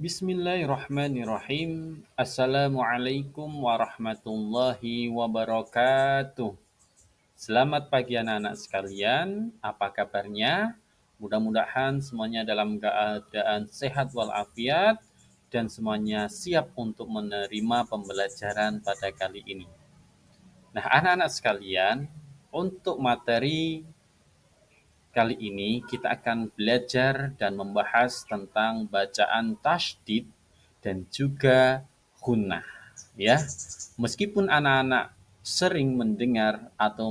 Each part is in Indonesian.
Bismillahirrahmanirrahim. Assalamualaikum warahmatullahi wabarakatuh. Selamat pagi anak-anak sekalian. Apa kabarnya? Mudah-mudahan semuanya dalam keadaan sehat walafiat dan semuanya siap untuk menerima pembelajaran pada kali ini. Nah, anak-anak sekalian, untuk materi kali ini kita akan belajar dan membahas tentang bacaan tasydid dan juga gunnah, ya. Meskipun anak-anak sering mendengar atau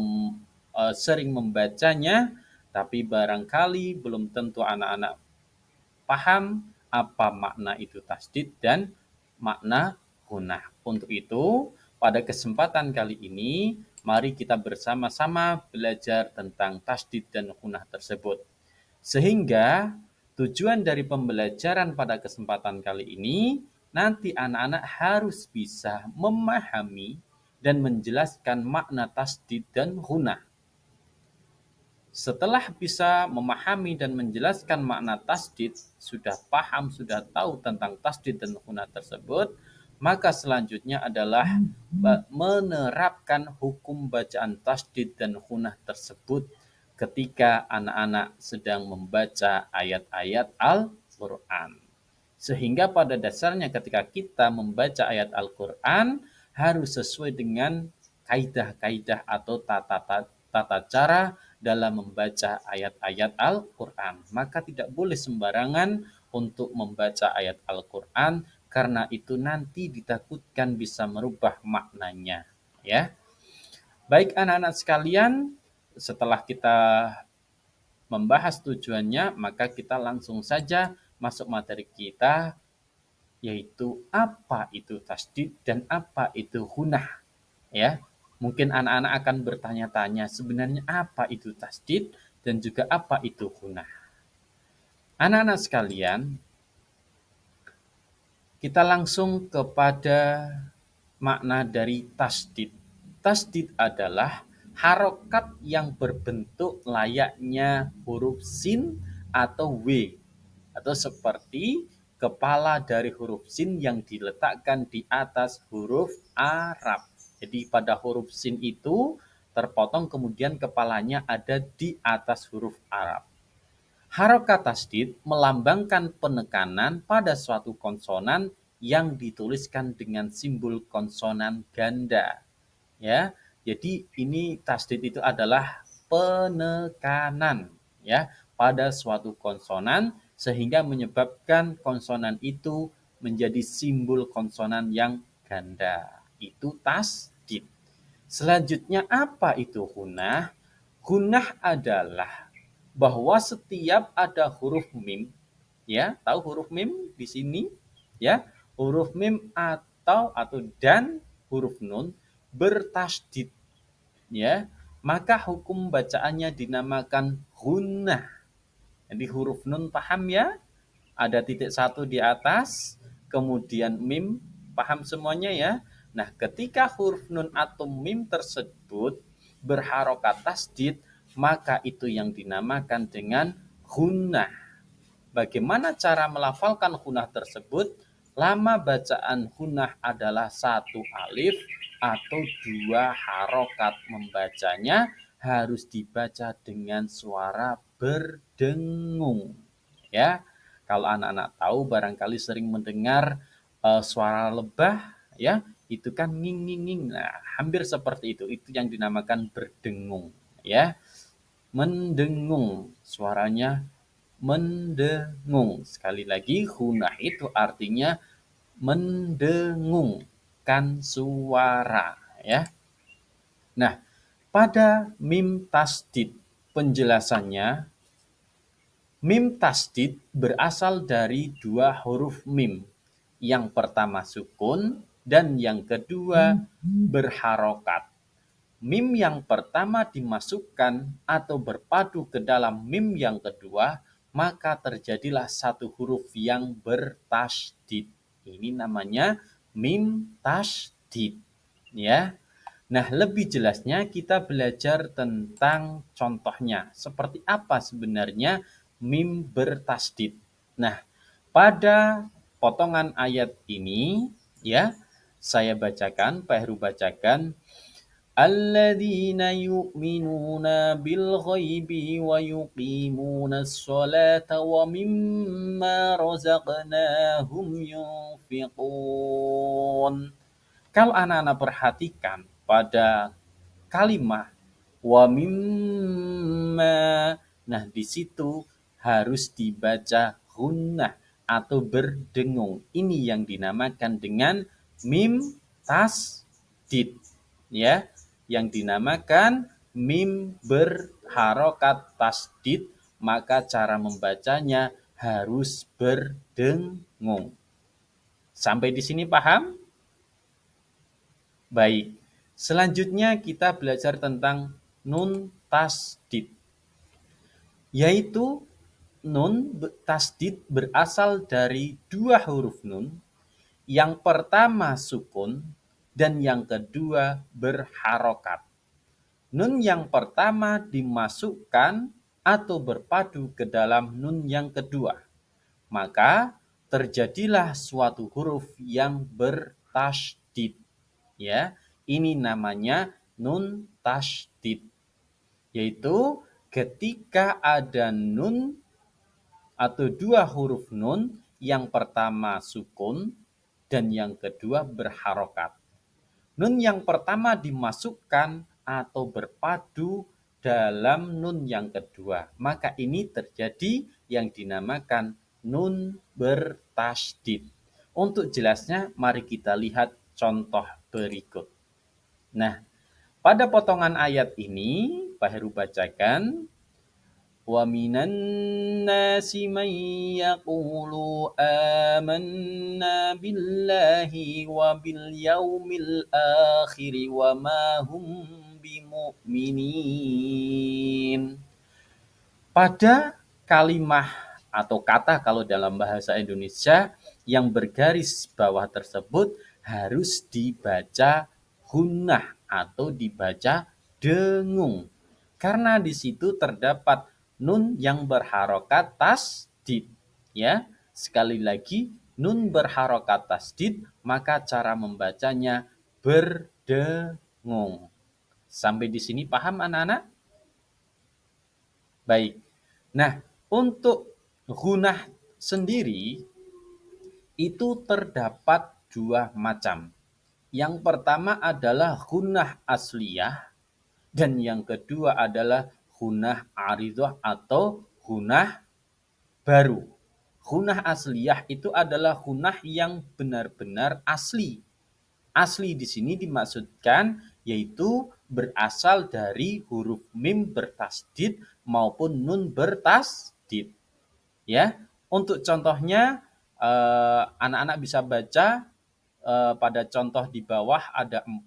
sering membacanya, tapi barangkali belum tentu anak-anak paham apa makna itu tasydid dan makna gunnah. Untuk itu, pada kesempatan kali ini, mari kita bersama-sama belajar tentang tasydid dan gunnah tersebut. Sehingga tujuan dari pembelajaran pada kesempatan kali ini, nanti anak-anak harus bisa memahami dan menjelaskan makna tasydid dan gunnah. Setelah bisa memahami dan menjelaskan makna tasydid, sudah paham, sudah tahu tentang tasydid dan gunnah tersebut, maka selanjutnya adalah menerapkan hukum bacaan tasydid dan gunnah tersebut ketika anak-anak sedang membaca ayat-ayat Al-Quran. Sehingga pada dasarnya ketika kita membaca ayat Al-Quran harus sesuai dengan kaidah-kaidah atau tata cara dalam membaca ayat-ayat Al-Quran. Maka tidak boleh sembarangan untuk membaca ayat Al-Quran karena itu nanti ditakutkan bisa merubah maknanya. Ya, baik anak-anak sekalian, setelah kita membahas tujuannya, maka kita langsung saja masuk materi kita, yaitu apa itu tasydid dan apa itu gunnah. Ya, mungkin anak-anak akan bertanya-tanya sebenarnya apa itu tasydid dan juga apa itu gunnah. Anak-anak sekalian, kita langsung kepada makna dari tasydid. Tasydid adalah harokat yang berbentuk layaknya huruf sin atau w, atau seperti kepala dari huruf sin yang diletakkan di atas huruf Arab. Jadi pada huruf sin itu terpotong kemudian kepalanya ada di atas huruf Arab. Harokat tasydid melambangkan penekanan pada suatu konsonan yang dituliskan dengan simbol konsonan ganda. Ya, jadi ini tasydid itu adalah penekanan, ya, pada suatu konsonan sehingga menyebabkan konsonan itu menjadi simbol konsonan yang ganda. Itu tasydid. Selanjutnya apa itu gunnah? Gunnah adalah bahwa setiap ada huruf mim, ya, tahu huruf mim di sini, ya, huruf mim atau dan huruf nun bertasydid, ya, maka hukum bacaannya dinamakan gunnah. Jadi huruf nun paham ya? Ada titik satu di atas, kemudian mim, paham semuanya ya? Nah, ketika huruf nun atau mim tersebut berharokat tasydid, maka itu yang dinamakan dengan gunnah. Bagaimana cara melafalkan gunnah tersebut? Lama bacaan gunnah adalah satu alif atau dua harokat. Membacanya harus dibaca dengan suara berdengung. Ya, kalau anak-anak tahu barangkali sering mendengar suara lebah, ya, itu kan nging nging nging. Nah, hampir seperti itu. Itu yang dinamakan berdengung, ya. Mendengung, suaranya mendengung. Sekali lagi, gunnah itu artinya mendengungkan suara, ya. Nah, pada mim tasydid penjelasannya, mim tasydid berasal dari dua huruf mim. Yang pertama sukun dan yang kedua berharokat. Mim yang pertama dimasukkan atau berpadu ke dalam mim yang kedua, maka terjadilah satu huruf yang bertasydid. Ini namanya mim tasydid, ya. Nah, lebih jelasnya kita belajar tentang contohnya. Seperti apa sebenarnya mim bertasydid. Nah, pada potongan ayat ini, ya, saya bacakan, Pak Heru bacakan. Alladzina yu'minuna bil ghaibi wa yuqimuna sholata wa mimma razaqnahum yunfiqun. Kalau anak-anak perhatikan pada kalimat wa mimma, nah di situ harus dibaca gunnah atau berdengung. Ini yang dinamakan dengan mim tasdid, ya, yang dinamakan mim berharokat tasdid, maka cara membacanya harus berdengung. Sampai di sini paham? Baik. Selanjutnya kita belajar tentang nun tasdid, yaitu nun tasdid berasal dari dua huruf nun. Yang pertama sukun dan yang kedua berharokat. Nun yang pertama dimasukkan atau berpadu ke dalam nun yang kedua, maka terjadilah suatu huruf yang bertasydid. Ya, ini namanya nun tasydid, yaitu ketika ada nun atau dua huruf nun, yang pertama sukun dan yang kedua berharokat. Nun yang pertama dimasukkan atau berpadu dalam nun yang kedua, maka ini terjadi yang dinamakan nun bertasydid. Untuk jelasnya, mari kita lihat contoh berikut. Nah, pada potongan ayat ini, Pak Heru bacakan, wa minan nasi man yaqulu amanna billahi wa bil yaumil akhir wa ma hum bimu'minin. Pada kalimat atau kata kalau dalam bahasa Indonesia yang bergaris bawah tersebut harus dibaca gunnah atau dibaca dengung. Karena di situ terdapat nun yang berharokat tasdid, ya. Sekali lagi, nun berharokat tasdid, maka cara membacanya berdengung. Sampai di sini paham anak-anak? Baik. Nah, untuk gunnah sendiri itu terdapat dua macam. Yang pertama adalah gunnah asliyah dan yang kedua adalah gunnah aridhah atau gunnah baru. Gunnah asliyah itu adalah gunnah yang benar-benar asli. Asli di sini dimaksudkan yaitu berasal dari huruf mim bertasdid maupun nun bertasdid. Ya, untuk contohnya anak-anak bisa baca pada contoh di bawah ada 4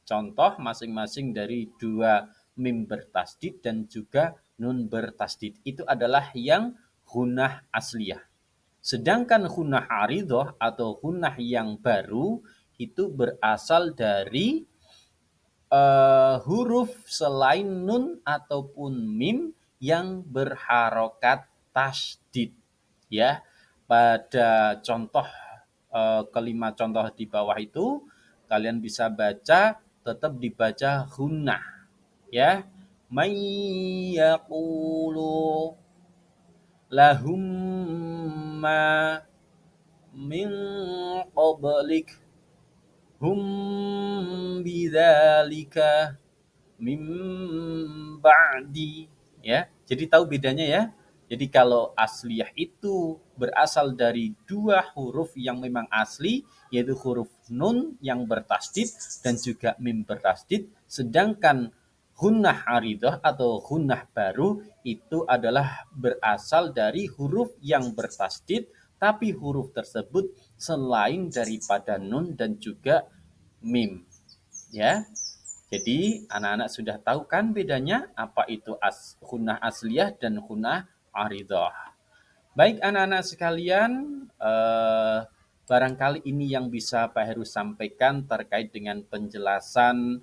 contoh masing-masing dari dua mim bertasdid dan juga nun bertasdid. Itu adalah yang gunnah asliyah. Sedangkan gunnah aridhah atau gunnah yang baru itu berasal dari huruf selain nun ataupun mim yang berharokat tasdid, ya. Pada contoh kelima contoh di bawah itu kalian bisa baca, tetap dibaca gunnah, ya. May yaqulu lahum ma min qablik hum bidzalika mim ba'di, ya. Jadi tahu bedanya ya. Jadi kalau asliyah itu berasal dari dua huruf yang memang asli, yaitu huruf nun yang bertasdid dan juga mim bertasdid, sedangkan gunnah aridhah atau gunnah baru itu adalah berasal dari huruf yang bertasdid tapi huruf tersebut selain daripada nun dan juga mim, ya. Jadi anak-anak sudah tahu kan bedanya apa itu gunnah asliyah dan gunnah aridhah. Baik anak-anak sekalian, barangkali ini yang bisa Pak Heru sampaikan terkait dengan penjelasan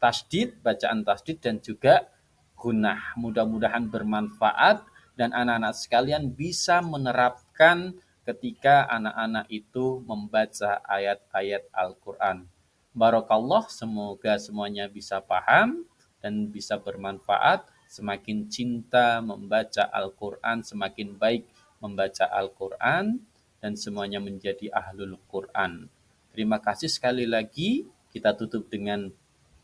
tasdid, bacaan tasdid dan juga gunnah. Mudah-mudahan bermanfaat dan anak-anak sekalian bisa menerapkan ketika anak-anak itu membaca ayat-ayat Al-Quran. Barakallah, semoga semuanya bisa paham dan bisa bermanfaat. Semakin cinta membaca Al-Quran, semakin baik membaca Al-Quran, dan semuanya menjadi ahlul Quran. Terima kasih sekali lagi. Kita tutup dengan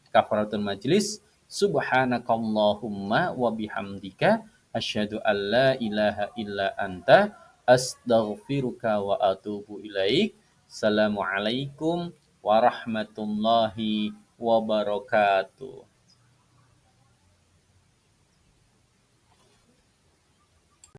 kafaratul majlis. Subhanakallahumma wa bihamdika asyhadu an la ilaha illa anta astaghfiruka wa atubu ilaik. Assalamualaikum warahmatullahi wabarakatuh.